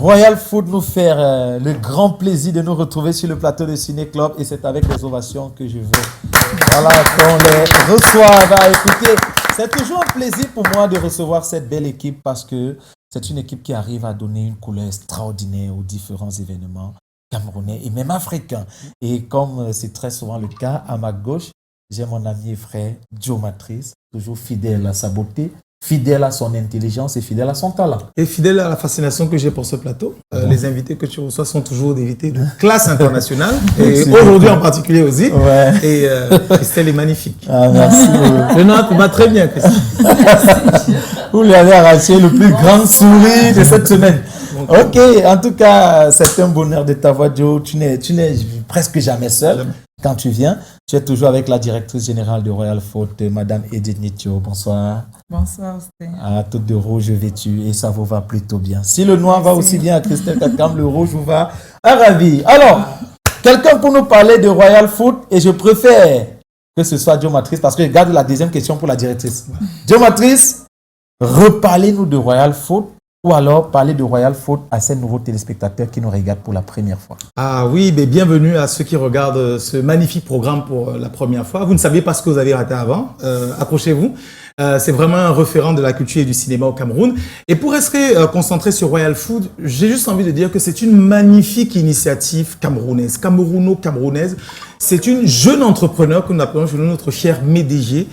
Royal Foot nous fait le grand plaisir de nous retrouver sur le plateau de Ciné Club et c'est avec les ovations que je veux. Voilà, qu'on les reçoive. Écoutez, c'est toujours un plaisir pour moi de recevoir cette belle équipe parce que c'est une équipe qui arrive à donner une couleur extraordinaire aux différents événements camerounais et même africains. Et comme c'est très souvent le cas, à ma gauche, j'ai mon ami et frère Joe Matrice, toujours fidèle à sa beauté, fidèle à son intelligence et fidèle à son talent. Et fidèle à la fascination que j'ai pour ce plateau. Les invités que tu reçois sont toujours des invités de classe internationale. Et aujourd'hui en particulier aussi. Ouais. Et Christelle est magnifique. Ah, merci. Le nom va très bien, Christelle. Vous lui avez arraché le plus grand sourire de cette semaine. Ok, en tout cas, c'est un bonheur de t'avoir, Joe. Tu n'es presque jamais seul. Quand tu viens, tu es toujours avec la directrice générale de Royal Foot, Madame Edith Nitio. Bonsoir. Bonsoir, Sté. Toute de rouge vêtue et ça vous va plutôt bien. Si le noir va aussi bien à Christelle Kakam, le rouge vous va à Ravi. Alors, quelqu'un pour nous parler de Royal Foot et je préfère que ce soit Joe Matrice parce que je garde la deuxième question pour la directrice. Joe Matrice, reparlez-nous de Royal Foot. Ou alors parler de Royal Foot à ces nouveaux téléspectateurs qui nous regardent pour la première fois. Ah oui, mais bienvenue à ceux qui regardent ce magnifique programme pour la première fois. Vous ne saviez pas ce que vous avez raté avant. Accrochez-vous. C'est vraiment un référent de la culture et du cinéma au Cameroun. Et pour rester concentré sur Royal Foot, j'ai juste envie de dire que c'est une magnifique initiative camerounaise, camerouno-camerounaise. C'est une jeune entrepreneur que nous appelons chez nous notre cher Médégé,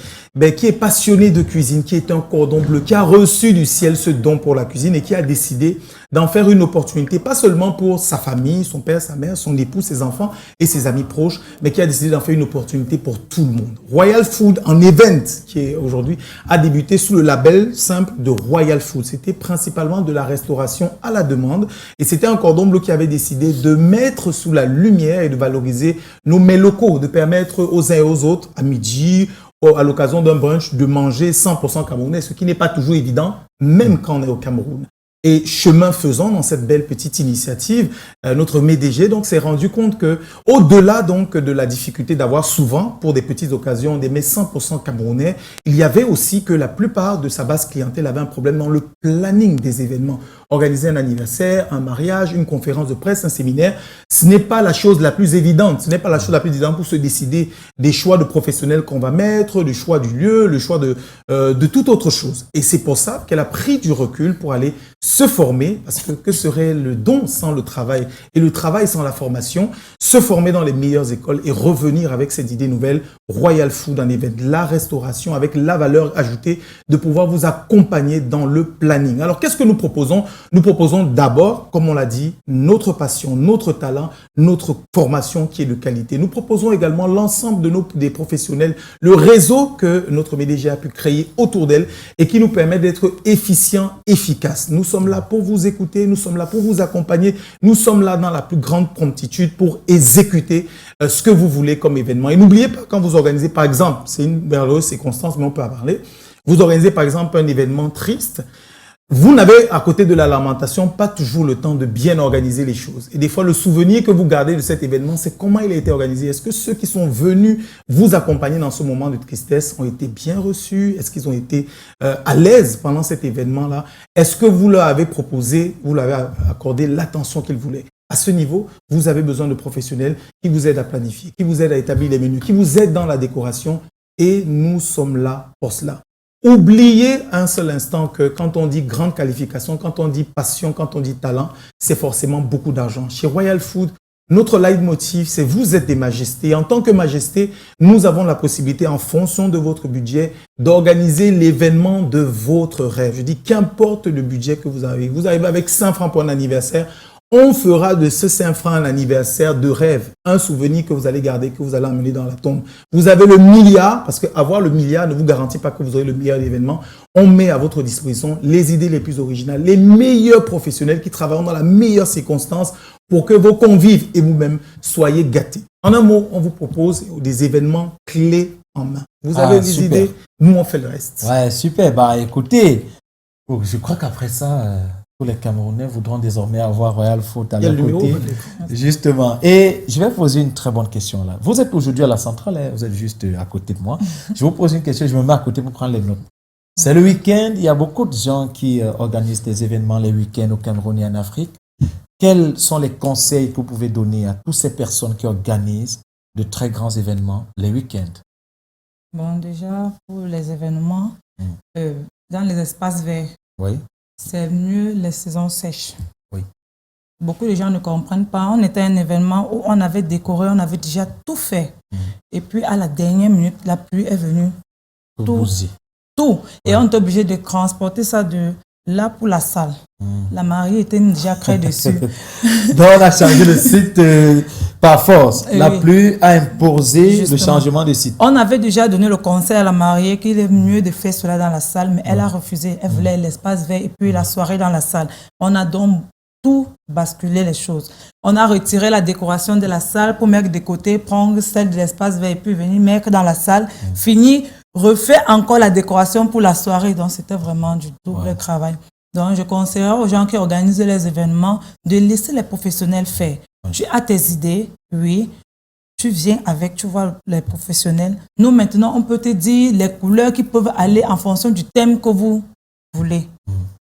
qui est passionné de cuisine, qui est un cordon bleu, qui a reçu du ciel ce don pour la cuisine et qui a décidé d'en faire une opportunité, pas seulement pour sa famille, son père, sa mère, son époux, ses enfants et ses amis proches, mais qui a décidé d'en faire une opportunité pour tout le monde. Royal Food, en event, qui est aujourd'hui, a débuté sous le label simple de Royal Food. C'était principalement de la restauration à la demande et c'était un cordon bleu qui avait décidé de mettre sous la lumière et de valoriser nos mets locaux, de permettre aux uns et aux autres, à midi, à l'occasion d'un brunch, de manger 100% camerounais, ce qui n'est pas toujours évident, même quand on est au Cameroun. Et chemin faisant, dans cette belle petite initiative, notre MDG donc s'est rendu compte que, au-delà donc de la difficulté d'avoir souvent, pour des petites occasions, des mets 100% camerounais, il y avait aussi que la plupart de sa base clientèle avait un problème dans le planning des événements. Organiser un anniversaire, un mariage, une conférence de presse, un séminaire, ce n'est pas la chose la plus évidente. Ce n'est pas la chose la plus évidente pour se décider des choix de professionnels qu'on va mettre, du choix du lieu, le choix de toute autre chose. Et c'est pour ça qu'elle a pris du recul pour aller se former, parce que serait le don sans le travail et le travail sans la formation, se former dans les meilleures écoles et revenir avec cette idée nouvelle, Royal Food, un événement de la restauration avec la valeur ajoutée de pouvoir vous accompagner dans le planning. Alors, qu'est-ce que nous proposons? Nous proposons d'abord, comme on l'a dit, notre passion, notre talent, notre formation qui est de qualité. Nous proposons également l'ensemble des professionnels, le réseau que notre MDG a pu créer autour d'elle et qui nous permet d'être efficients, efficaces. Nous sommes là pour vous écouter, nous sommes là pour vous accompagner, nous sommes là dans la plus grande promptitude pour exécuter ce que vous voulez comme événement. Et n'oubliez pas, quand vous organisez, par exemple, c'est une merveilleuse circonstance, mais on peut en parler, vous organisez par exemple un événement triste, vous n'avez, à côté de la lamentation, pas toujours le temps de bien organiser les choses. Et des fois, le souvenir que vous gardez de cet événement, c'est comment il a été organisé. Est-ce que ceux qui sont venus vous accompagner dans ce moment de tristesse ont été bien reçus? Est-ce qu'ils ont été à l'aise pendant cet événement-là? Est-ce que vous leur avez proposé, vous leur avez accordé l'attention qu'ils voulaient? À ce niveau, vous avez besoin de professionnels qui vous aident à planifier, qui vous aident à établir les menus, qui vous aident dans la décoration. Et nous sommes là pour cela. Oubliez un seul instant que quand on dit grande qualification, quand on dit passion, quand on dit talent, c'est forcément beaucoup d'argent. Chez Royal Food, notre leitmotiv, c'est vous êtes des majestés. Et en tant que majesté, nous avons la possibilité, en fonction de votre budget, d'organiser l'événement de votre rêve. Je dis, qu'importe le budget que vous arrivez avec 5 francs pour un anniversaire, on fera de ce 5 francs un anniversaire de rêve, un souvenir que vous allez garder, que vous allez emmener dans la tombe. Vous avez le milliard, parce qu'avoir le milliard ne vous garantit pas que vous aurez le milliard d'événements. On met à votre disposition les idées les plus originales, les meilleurs professionnels qui travaillent dans la meilleure circonstance pour que vos convives et vous-même soyez gâtés. En un mot, on vous propose des événements clés en main. Vous avez des idées, nous on fait le reste. Ouais, super. Bah écoutez, je crois qu'après ça... tous les Camerounais voudront désormais avoir Royal Foot à leur côté. Justement. Et je vais poser une très bonne question là. Vous êtes aujourd'hui à la centrale, hein, vous êtes juste à côté de moi. Je vous pose une question, je me mets à côté pour prendre les notes. C'est le week-end, il y a beaucoup de gens qui organisent des événements les week-ends au Cameroun et en Afrique. quels sont les conseils que vous pouvez donner à toutes ces personnes qui organisent de très grands événements les week-ends? Bon, déjà, pour les événements, dans les espaces verts, Oui. c'est mieux les saisons sèches. Oui. Beaucoup de gens ne comprennent pas. On était à un événement où on avait décoré, on avait déjà tout fait. Et puis, à la dernière minute, la pluie est venue. Tout. Et on est obligé de transporter ça de là pour la salle. La mariée était déjà créée dessus. Donc, on a changé le site par force. La pluie a imposé Justement. le changement de site. On avait déjà donné le conseil à la mariée qu'il est mieux de faire cela dans la salle, mais elle a refusé. Elle voulait l'espace vert et puis la soirée dans la salle. On a donc tout basculé les choses. On a retiré la décoration de la salle pour mettre de côté, prendre celle de l'espace vert et puis venir mettre dans la salle. Fini, refait encore la décoration pour la soirée. Donc, c'était vraiment du double travail. Donc, je conseillerais aux gens qui organisent les événements de laisser les professionnels faire. Tu as tes idées, oui. Tu viens avec, tu vois, les professionnels. Nous, maintenant, on peut te dire les couleurs qui peuvent aller en fonction du thème que vous voulez.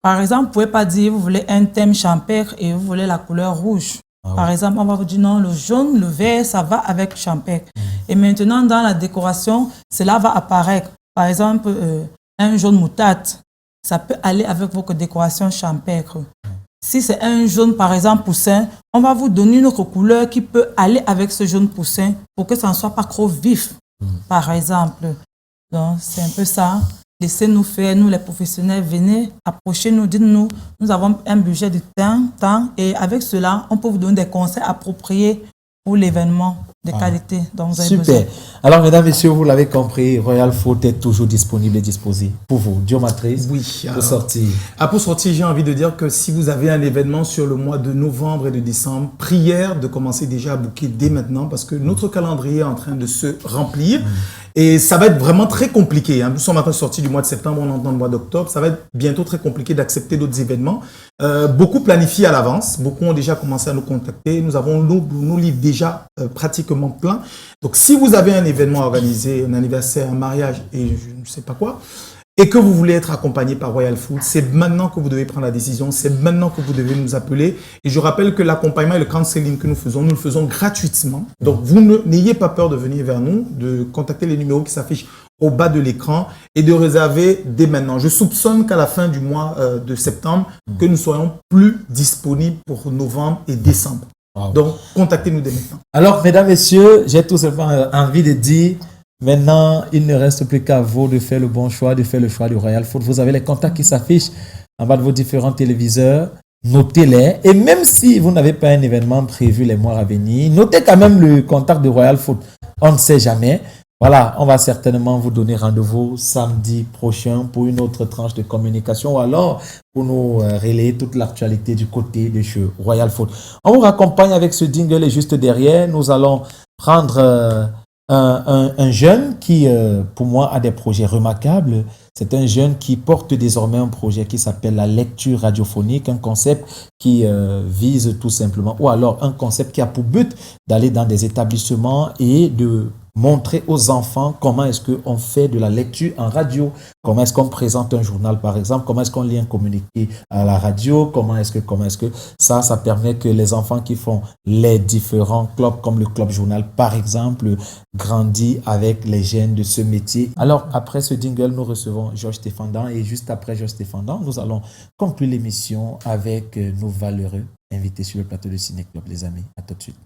Par exemple, vous ne pouvez pas dire vous voulez un thème champêtre et vous voulez la couleur rouge. Par exemple, on va vous dire non, le jaune, le vert, ça va avec champêtre. Et maintenant, dans la décoration, cela va apparaître. Par exemple, un jaune moutarde, ça peut aller avec votre décoration champêtre. Si c'est un jaune, par exemple, poussin, on va vous donner une autre couleur qui peut aller avec ce jaune poussin pour que ça ne soit pas trop vif, par exemple. Donc, c'est un peu ça. Laissez-nous faire, nous les professionnels, venez, approchez-nous, dites-nous, nous avons un budget de temps, et avec cela, on peut vous donner des conseils appropriés pour l'événement de qualité dont vous avez besoin. Super. Alors, mesdames, messieurs, vous l'avez compris, Royal Foot est toujours disponible et disposé pour vous. Dio Matrice, pour sortir. Pour sortir, j'ai envie de dire que si vous avez un événement sur le mois de novembre et de décembre, prière de commencer déjà à booker dès maintenant parce que notre calendrier est en train de se remplir. Et ça va être vraiment très compliqué. Nous sommes maintenant sortis du mois de septembre, on entend le mois d'octobre. Ça va être bientôt très compliqué d'accepter d'autres événements. Beaucoup planifient à l'avance. Beaucoup ont déjà commencé à nous contacter. Nous avons nos livres déjà pratiquement pleins. Donc, si vous avez un événement organisé, un anniversaire, un mariage et je ne sais pas quoi, et que vous voulez être accompagné par Royal Foot, c'est maintenant que vous devez prendre la décision, c'est maintenant que vous devez nous appeler. Et je rappelle que l'accompagnement et le counseling que nous le faisons gratuitement. Donc, vous n'ayez pas peur de venir vers nous, de contacter les numéros qui s'affichent au bas de l'écran et de réserver dès maintenant. Je soupçonne qu'à la fin du mois de septembre, que nous soyons plus disponibles pour novembre et décembre. Donc, contactez-nous dès maintenant. Alors, mesdames, messieurs, j'ai tout simplement envie de dire, maintenant, il ne reste plus qu'à vous de faire le bon choix, de faire le choix du Royal Foot. Vous avez les contacts qui s'affichent en bas de vos différents téléviseurs. Notez-les. Et même si vous n'avez pas un événement prévu les mois à venir, notez quand même le contact de Royal Foot. On ne sait jamais. Voilà, on va certainement vous donner rendez-vous samedi prochain pour une autre tranche de communication ou alors pour nous relayer toute l'actualité du côté de chez Royal Foot. On vous raccompagne avec ce jingle et juste derrière, nous allons prendre un jeune qui, pour moi, a des projets remarquables. C'est un jeune qui porte désormais un projet qui s'appelle la lecture radiophonique, un concept qui vise tout simplement, ou alors un concept qui a pour but d'aller dans des établissements et de montrer aux enfants comment est-ce qu'on fait de la lecture en radio, comment est-ce qu'on présente un journal par exemple, comment est-ce qu'on lit un communiqué à la radio, comment est-ce que ça permet que les enfants qui font les différents clubs comme le club journal par exemple grandissent avec les gènes de ce métier. Alors après ce jingle, nous recevons Georges Stéphandan et juste après Georges Stéphandan, nous allons conclure l'émission avec nos valeureux invités sur le plateau de Ciné Club, les amis. À tout de suite.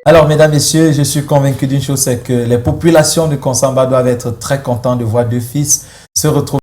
Alors, mesdames, messieurs, je suis convaincu d'une chose, c'est que les populations de Konsamba doivent être très contentes de voir deux fils se retrouver.